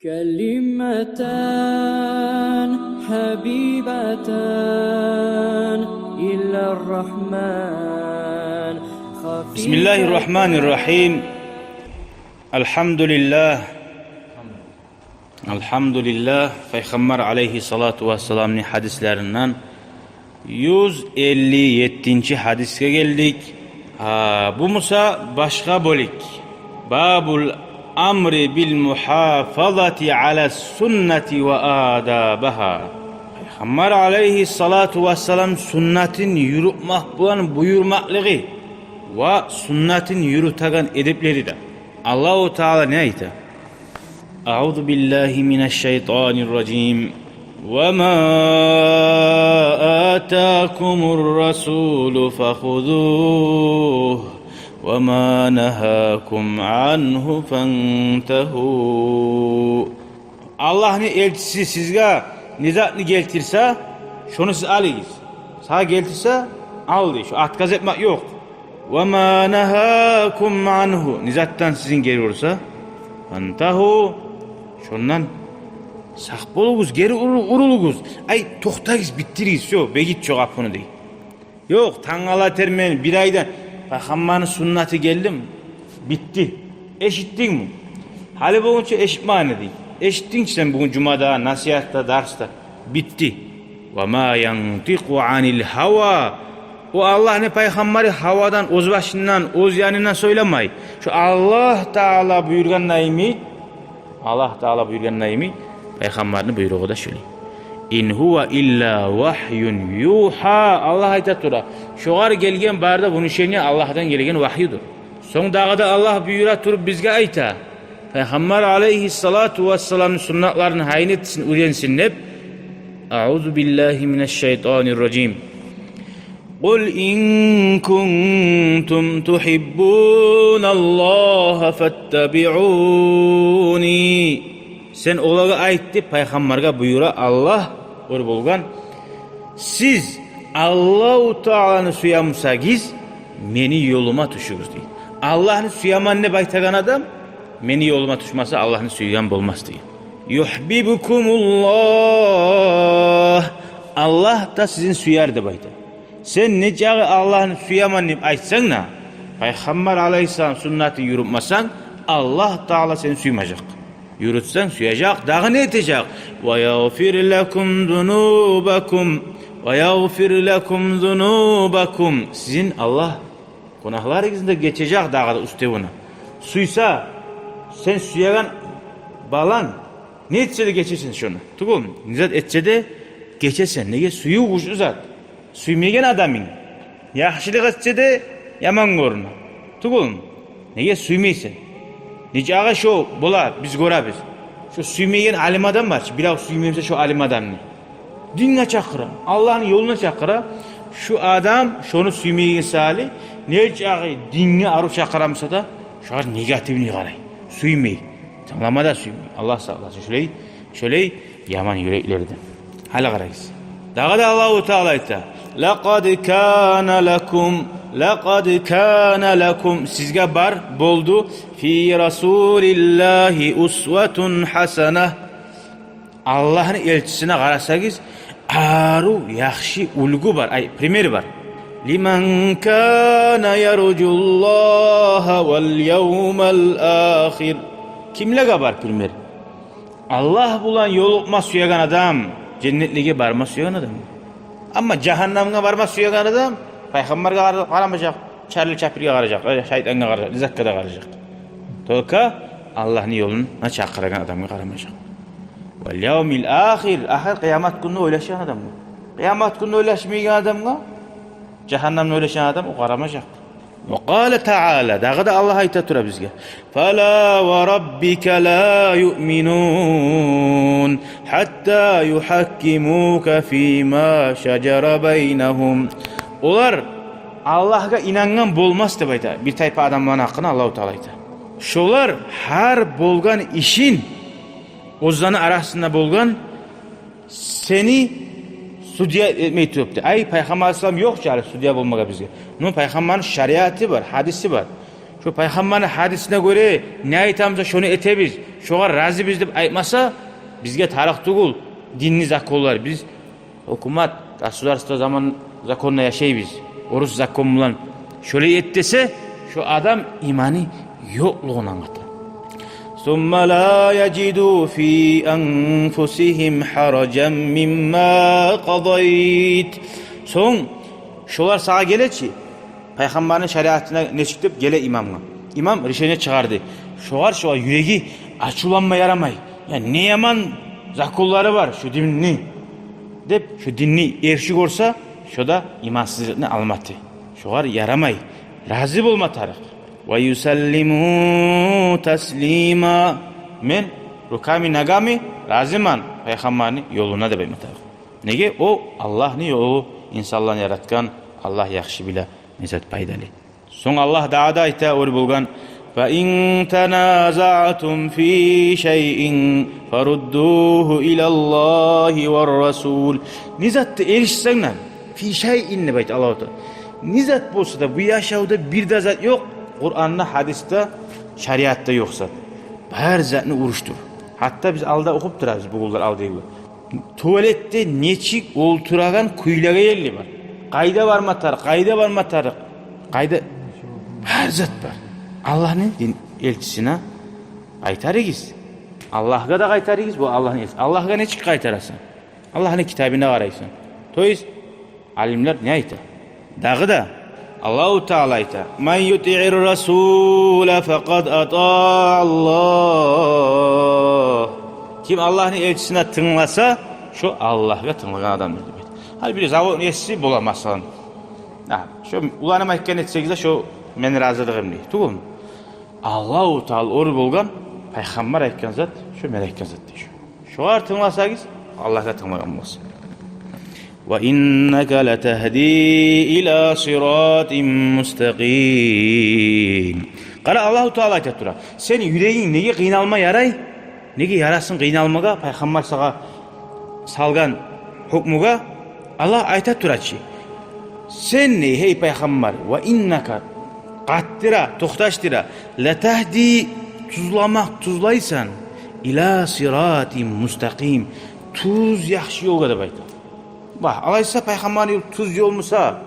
كلمتان حبيبتان إلى الرحمن بسم الله الرحمن الرحيم. Elhamdülillah. Peygamber aleyhissalatu vesselam'ın hadislerinden 157. hadisке geldik. Bu musa başka bölük. Babul amri bil muhafazati ala sünneti ve adabaha. Peygamber aleyhissalatu vesselam sünnetin yürütmek bulan buyurmaklığı ve sünnetin yürütegen edepleri de. Allahu Teala ne ayta? Euzu billahi mineşşeytanirracim. Ve ma atakumur rasulu fehuzuh ve ma nahakum anhu fantahu. Allah'ın elçisi sizge nizatını geltirse şunu siz alıyız. Sağa geltirse al diyor. Şu atkaz etmek yok. وَمَا نَهَاكُمْ عَنْهُ Nizattan sizin geri olursa فَانْتَهُ Şundan sak boluguz, geri uruluguz. Ay toktayız, bittiriyiz. Yok, begit çok apını değil. Yok, tangala termen bir ayda Peygamberin sünneti geldim. Bitti. Eşittin mi? Hali boyunca eşitmane değil. Eşittin sen bugün cumada, nasihatta, derste. Bitti. وَمَا يَنْتِقُ عَنِ الْهَوَى O Allah ne peygamberi havadan, öz başından, öz yanından söylemey. Şu Allah Teala buyurgan neymi? Allah Teala buyurgan neymi? Peygamberini buyruğu da şöyle. İn huve illa vahyun yuha. Allah aytatura. Şoğar gelgen barda bunu şeyine Allah'tan gelgen vahyudur. Son dağda Allah buyura turup bizge ayta. Peygamber aleyhissalatu vesselam'ın sünnetlerini hayn etsin, urensin hep. Euzu billahi mineşşeytanirracim. قُلْ إِن كُنْتُمْ تُحِبُّونَ اللّٰهَ فَاتَّبِعُونِي Sen olaga aytti, Peygamber'e buyura Allah or bolgan. Siz Allah-u Teala'nı suyamsagiz, meni yoluma tuşuğuz deyil. Allah'ını suyaman ne baytagan adam, meni yoluma tuşmasa Allah'ını suyan bolmaz deyil. Yuhbibukumullah Allah da sizin suyar da bayta. Sen ne cağı Allah'ın suyaman deyip aytsan na, Peygamber aleyhisselam sünneti yürütmasan, Allah Teala seni suymayacak. Yürütsen suyacak, daha ne edecek? وَيَغْفِرْ لَكُمْ ذُنُوبَكُمْ وَيَغْفِرْ لَكُمْ ذُنُوبَكُمْ Sizin Allah günahlarınızda geçecek daha da üstevuna. Suysa, sen suyagan balan, ne etse de geçersin şunu. Tukul, nizat etse de geçersen, neye suyu kuşu zat. Suymayan adamın yaxşılık etse de yaman görünür. Tukul, neye suymaysan? Nece ağa şu bola biz görəbiz. Şu suymayan alim adam var. Biraz suymayamsa şu alim adam ne? Dinle çakıra, Allah'ın yoluna çakıra. Şu adam şunu suymayan sali. Nece ağa dinle arı çakıramsa da şu an negatifini qaray. Suymay. Tamamada suymay. Allah sağ olasın. Şöyle yaman yüreklerden. Hala qarayız. Dağa da Allah-u Teala ayta. لَقَدْ كَانَ لَكُمْ Sizge bar boldu fi Rasulillahi usvetun hasene. Allah'ın elçisine qarasagız aru yaxşı ulgu var. Ay primer var. Limen kana yarjullaha vel yevmel ahir. Kimle var primer? Allah bulan yolukma suyagan adam, cennetlige barma suyagan adam. Ama cehennemine varma suyagan adam, Peygamber'e qaramayacak, çarlı çapirge qarayacak, şeytanga qarayacak, zakka da qarayacak. Toka Allah'ın yoluna çaqıragan adamga qaramayacak. Vel yevmil ahir, ahir kıyamet gününü oylaşan adam. Kıyamet gününü oylaşmayan adamga, cehennemini oylaşan adam o qaramayacak. Ve qala Teala, dağı da Allah ayta tura bizge. Fela ve rabbike la yu'minun hatta yuhakkimuka fîmâ şecere beynehum. Olar Allah'a inangan bolmaz deb ayta. Bir tayfa adamların hakkını Allah-u Teala ayta. Şolar her bolgan işin ozanı arasında bolgan seni sudya etmeyi tüptü. Ay Peygamber Aleyhisselam yok çare sudya bulmaga bizge. Bunun Peygamberin şeriatı var, hadisi var. şu peygamberin hadisine göre ne aytamsa şunu etebiz, şoğa razı biz dep aytmasa, bizge tarih tugul, dinni zakonlar. Biz hukumat, gasudarstvo zaman zakonla yaşaybiz. Orus zakon bilan şöyle et dese, şu adam imani yokluğunu anlatır. ثُمَّ لَا يَجِدُوا فِي أَنفُسِهِمْ حَرَجًا مِمَّا قَضَيْتَ. Son, şolar sağa geleçi, Peygamberin şeriatına ne çıkıp gele imamga. İmam rişene çıkardı. Şolar yüreği açulanma yaramay. Ya ne yaman zakulları var şu dinni. Dep şu dinni erşik olsa, şu da imansızlığını almatı. Şolar yaramay. Razı bulma tarık. Ve yusallimu taslima. Men rukami nagami razıman Peygamberin yoluna da baymatar. Nege o Allah'ın yolu insanlarını yaratkan Allah yaxşı bile nezat paydalı. Son Allah dağda ayta or bulgan ve in tanaza'tum fi şey'in farudduhu ilallahi ve rasul. Nizat erişsenler fi şey'in ne bayt Allah'u Teala. Nizat bolsa da bu yaşavda bir de zat yok. Kur'an'da, hadiste, şeriatta yoksa. Her zatını uruştur. Hatta biz alda okup durarız bu kullar aldığı gibi. Tuvalette neçik olturagan kuylaga yerli var. Kayda var matar, kayda var matar. Kayda her zat var. Allah'ın elçisine aytarıgiz. Allah'a da aytarıgiz, bu Allah'ın elçisi. Allah'a ne çık aytarasın? Allah'ın kitabına araysın. Toyuz alimler ne aytar? Dağı da Allahu Teala aytar. Men yuti'ir rasule fekad ata Allah. Kim Allah'ın elçisine tınlasa, şu Allah'a tınlagan adamdır demek. Halbuki zavod nesi bulamazsan. Şu ulanım aytken etsek de şu men razılığım değil. Tuğul mu? Allahu Teala or bolgan Peygamber aytkan zat, şu men aytkan zat deydi. Şu ar tınlasanız Allah'a tınlagan bolsun. Ve inneke letehdi ila siratin mustaqim. Qara Allahu Teala aytıyor tura. Senin yüreğin nege kıynalma yaray? Nege yarasın kıynalmaga Peygamber sağa salgan hukmuga Allah aytıyor turaçı. Sen ne hey Peygamber ve inneke qattira toxtaştira letehdi tuzlaysan ila siratin mustaqim. Tuz yaxşı yolga da bayta. Bak, alaysa Peygamber yol tuz yolmusa,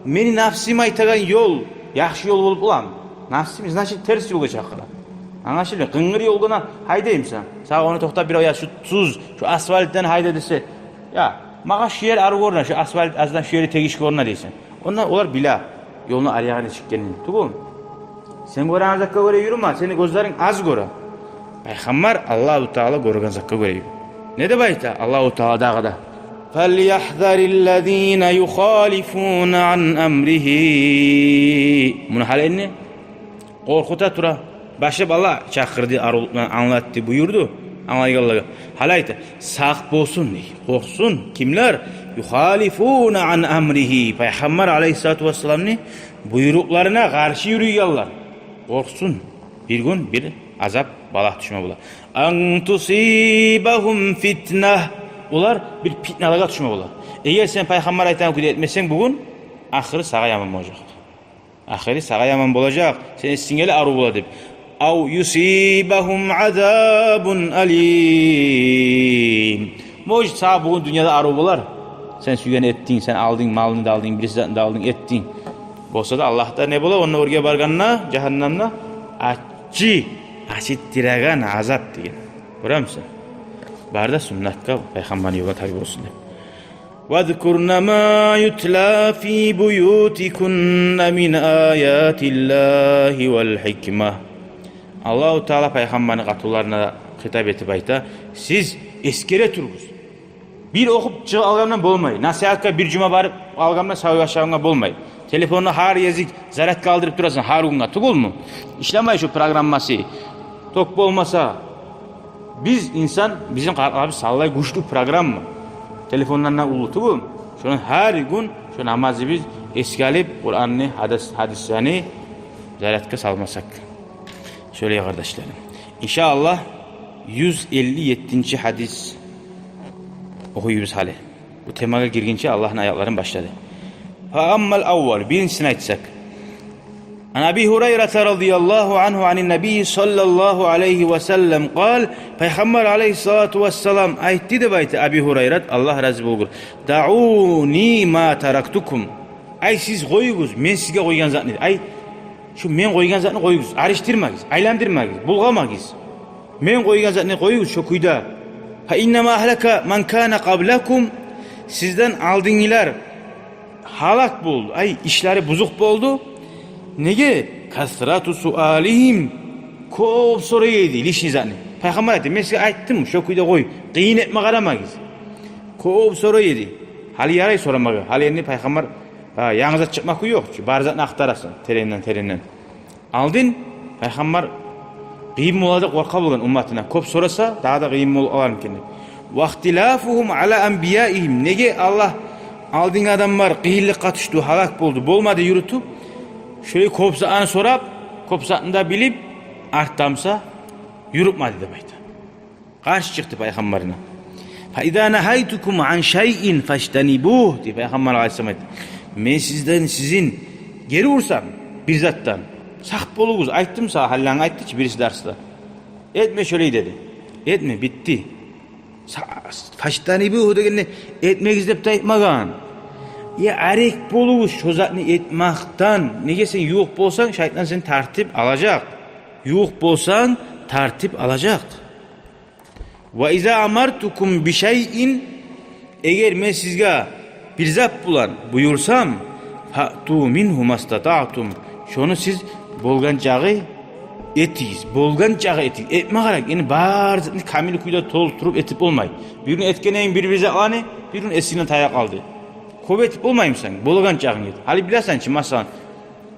meni nafsim aytagan yol yaxşı yol bolup ulan. Nafsimiz значит ters yolga çakıra. Anlaşıldı? Qıngır yoluna haydayım sen. Sağ onu toxtab bir oya şu tuz, şu asfalttan hayda dese. Ya, mağa şu yer arı gorna, şu asfalt azdan şu yeri tegiş gorna deysen. Ondan olar bila yolunu arayağını çıkkenin. Tuğul. Sen gören zakka göre yürüme, senin gözlerin az göre. Peygamber Allahu Teala görgen zakka göre yürü. Ne de bayta? Allahu Teala dağda. فَلْيَحْذَرِ الَّذ۪ينَ يُخَالِفُونَ عَنْ أَمْرِهِ. Bunu halini korkuta tura. Başlayıp Allah çakırdı, anlattı, buyurdu. Anlayıgallaga. Halayta, sağ bolsun dey. Korksun. Kimler? يُخَالِفُونَ عَنْ أَمْرِهِ. Peygamber aleyhissalatu vesselam'ın buyruklarına karşı yürüyorlar. Korksun. Bir gün bir azap balak düşme bula. اَنْ تُصِيبَهُمْ فِتْنَةً. Ular bir fitnalarga düşme bolar. Eğer sen Peygamber aytan küde etmesen bugün ahırı sağa yaman olacak. Ahırı sağa yaman olacak. Sen singeli arı bola dep. Av yusibahum azabun alim. Moj sağ bugün dünyada arı bolar. Sen sügen ettin, sen aldın, malını da aldın, birisi de aldın, ettin. Bolsa da Allah'ta ne bola? Onun oraya barganna, cehennemna açı, açıttiragan azap degen. Görür müsün? Barda sünnatka Peygamber yola tabi olsun deb. وَذْكُرْنَ مَا يُتْلَى فِي بُيُوتِكُنَّ مِنْ آيَاتِ اللّٰهِ وَالْحِكْمَةِ. Allah-u Teala Peygamber'in katullarına hitap etip ayta, siz eskere turguz. Bir okup çığı algamdan bolmay. Nasihatka bir cuma barıp algamdan sağ aşağına bolmay. Telefonuna har yezik zarat kaldırıp durasın har günga tugul mu? İşlemay şu programması. Tok bolmasa biz insan bizim abi sallay güçlü program mı? Telefonlarından ulutu bu. Şunun her gün şu namazı biz eski alıp Kur'an'ı, hadislerini zaratka salmasak. Şöyle kardeşlerim. İnşallah 157. hadis okuyuyoruz hali. Bu temaya girgince Allah'ın ayaklarının başladı. Fa ammal avval birincisini açsak. An Abi Hureyre radıyallahu anhu anin Nebi sallallahu aleyhi ve sellem kal, Peygamber aleyhissalatu vesselam aytti de bayti Abi Hureyre, Allah razı olsun. Da'uni ma taraktukum. Ay siz koyunuz, men sizge koygan zatni. Ay şu men koygan zatni koyunuz, arıştırmagız, aylandırmagız, bulgamagız. Men koygan zatni koyunuz şu kuyda. Fa innema ahlaka man kana qablakum. Sizden aldığınlar halak buldu. Ay işleri bozuk oldu. Nege? Kasratu sualihim. Kop soru yedi. İlişin zanni. Peygamber etti. Ben size ayttım. Şu kuyda koy. Kıyın etme karamagız. Kop soru yedi. Hali yaray soramağı. Hali yerini peygamber yanınıza çıkmak yok. Barzatını aktarasın. Tereninden. Aldın. Peygamber kıyım olacak korka bulgan ummatına. Kop sorasa daha da kıyım olalım kendine. Vaktilafuhum ala enbiyaihim. Nege Allah aldığın adamlar kıyıllık katıştı. Halak buldu. Bolmadı yürütüp şöyle kopsa'an sorap, kopsa'ını da bilip arttamsa yürüpmadı demeyti. Karşı çıktı Peygamberine. فَاِذَا نَهَيْتُكُمْ عَنْ شَيْءٍ فَاشْتَنِبُوهُ diye Peygamber Aleyhisselam etti. Ben sizin geri vursam bir zattan sak boluguz. Ayttım sana hallan ayttı ki birisi derste. Etme şöyle dedi. Etme bitti. فَاشْتَنِبُوهُ degenne etmegiz dep de aytmagan. Ya arek boluguz şu zatni etmaktan. Nege sen yuh bolsan şeytan seni tartip alacak. Yuh bolsan tartip alacak. Ve izâ amartukum bi şey'in, eğer men sizga bir zat bulan buyursam, fa'tu minhu mastata'tum, şonu siz bolgancağı etiyiz. Bolgancağı etiyiz. Etme garak. Yani bar zatni kamil kuyda tolturup etip olmay. Birini etkeneyin birbirinize alani, birinin esine tayak aldı. Kuvvet olmayayım sen. Bolgancağın et. Hali bilasan ki masalan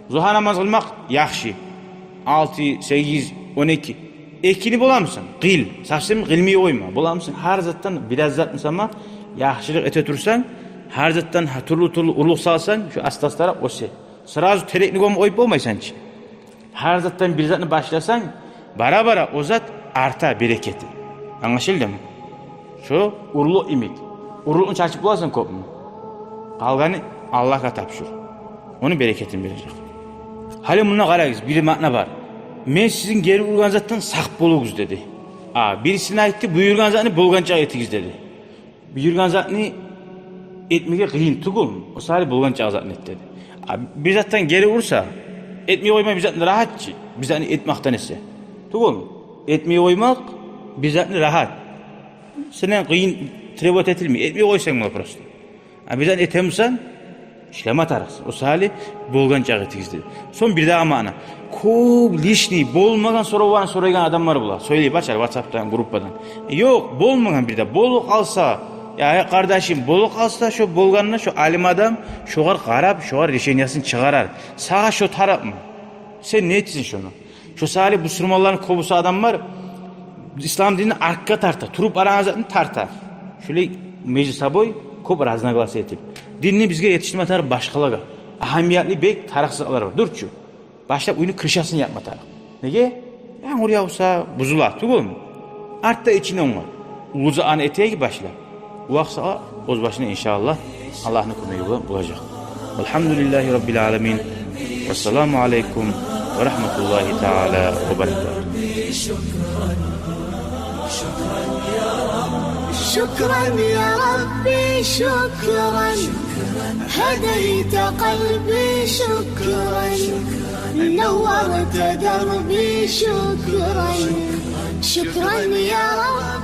zuha namaz kılmak yaxşı. 6, 8, 12. Ekini bolamsın. Qil. Safsın qilmiye oyma. Bolamsın. Her zattan biraz zat mısama yaxşılık ete tursan, her zattan turlu urluk salsan, şu astaslara o şey. Sırazı tereknik oyup olmaysan ki. Her zattan bir zatını başlasan, bara o zat arta bereketi. Anlaşıldı mı? Şu urluk imik. Urluğunu çarçıp bulasın kopunu. Kalganı Allah'a tapşır. Onun bereketini verecek. Hali bununla qarayız. Bir makna var. Men sizin geri urgan zattan sak boluguz dedi. Birisine aytti, buyurgan zatını bolganca etigiz dedi. Buyurgan zatını etmege kıyın tugul. O sahili bolganca zatını et dedi. Bir zattan geri ursa, etmeye oymak bir zatını rahatçı. Bir zatını etmaktan etse. Tugul. Etmeye oymak bir zatını rahat. Senen kıyın trebot etilmiyor. Etmeye oysan mı prosto. Bizden etemsen işlem atarız. O sahili bolganca etigiz dedi. Son bir daha mana. Kop lişni bolmagan sorulan soruyan adamlar bular. Söyleyip açar WhatsApp'tan, gruppadan. Yok, bolmagan bir de boluk alsa, ya kardeşim boluk alsa şu bolganına şu alim adam şoğar qarab, şoğar reşeniyasını çıkarar. Sağa şu taraf mı? Sen ne etsin şunu? Şu sahili bu Müslümanların kobusu adamlar İslam dinini arka tartar. Turup aranızdan tartar. Şöyle meclisa boy kop razına glası etip. Dinini bizge yetiştirme tarafı başkalığa. Ahamiyetli bek taraksızlıklar var. Dur şu. Başlayıp oyunu kırışasını yapma taraf. Nege? Yağmur yağsa buzula. Tugul mu? Artta içine var. Uluza an eteğe gibi başla. Uaksa oz başına inşallah Allah'ın kumeyi bulacak. Elhamdülillahi Rabbil alemin. Vesselamu aleyküm ve rahmetullahi teala ve berekatuhu. شكرا يا ربي شكرا هديت قلبي شكرا نورت دربي شكرا شكرا يا ربي